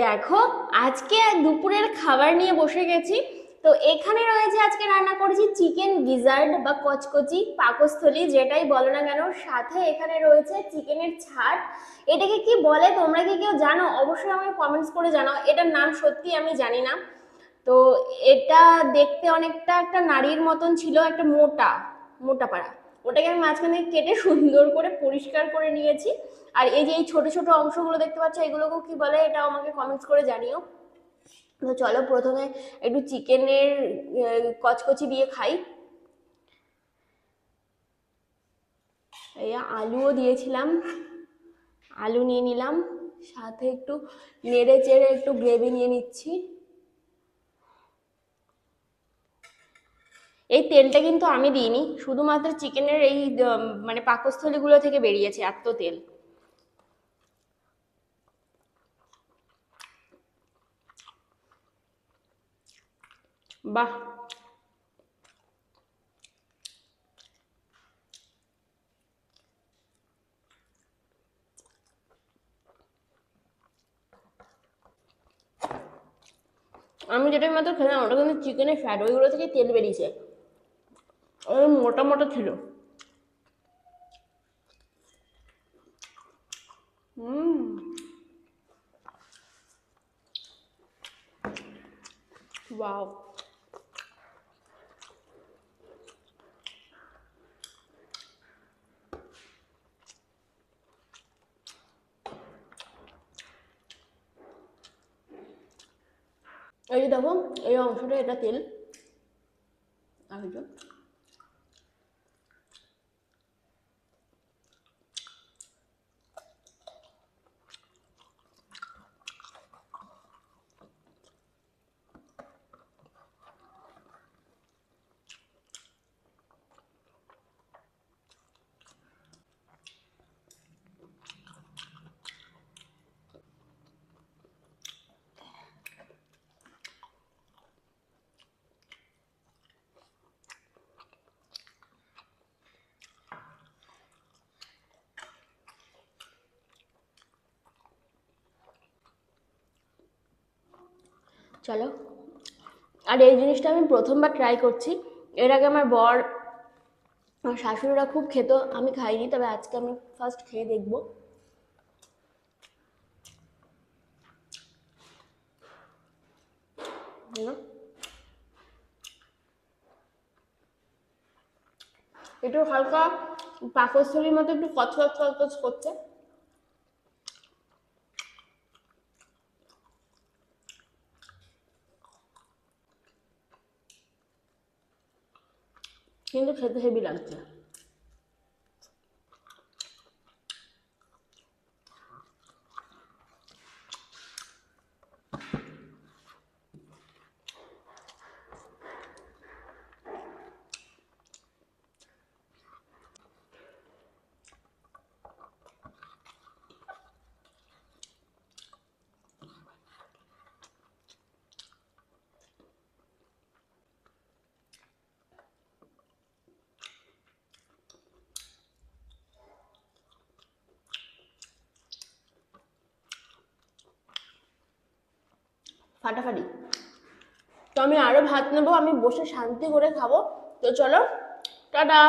দেখো আজকে দুপুরের খাবার নিয়ে বসে গেছি। তো এখানে রয়েছে, আজকে রান্না করেছি চিকেন গিজার্ড বা কচকচি পাকস্থলী, যেটাই বলো না কেন। সাথে এখানে রয়েছে চিকেনের ছাট। এটাকে কি বলে তোমরা কি কেউ জানো? অবশ্যই আমাকে কমেন্টস করে জানাও। এটার নাম সত্যি আমি জানি না। তো এটা দেখতে অনেকটা একটা নারীর মতন ছিল, একটা মোটা মোটা পাড়া। ওটাকে আমি মাঝখানে কেটে সুন্দর করে পরিষ্কার করে নিয়েছি। আর এই যে এই ছোট ছোট অংশগুলো দেখতে পাচ্ছ, এগুলোকেও কি বলে এটা আমাকে কমেন্টস করে জানিও। তো চলো প্রথমে একটু চিকেনের কচকচি দিয়ে খাই। এই আলুও দিয়েছিলাম, আলু নিয়ে নিলাম, সাথে একটু নেড়ে চেড়ে একটু গ্রেভি নিয়ে নিচ্ছি। এই তেলটা কিন্তু আমি দিইনি, শুধুমাত্র চিকেনের এই মানে পাকস্থলীগুলো থেকে বেরিয়েছে এত তেল। বাহ, আমি যেটা মাত্র খেলাম ওটা কিন্তু চিকেনের ফ্যাট, ওইগুলো থেকে তেল বেরিয়েছে, ওই মোটা মোটা ছিল। হুম, ওয়াও। এই যে দেখো, এই অংশটা এটা তেল। আর এই যে চলো। আর এই জিনিসটা আমি প্রথমবার ট্রাই করছি। এর আগে আমার বর, আমার শাশুড়িরা খুব খেত, আমি খাইনি, তবে আজকে আমি ফার্স্ট খেয়ে দেখবো। একটু হালকা পাকস্থলীর মতো একটু কচকচ কচকচ করছে, কিন্তু খেতে হেভি লাগছে। ফাটাফাটি। তো আমি আরো ভাত নেবো, আমি বসে শান্তি করে খাবো। তো চলো, টাটা।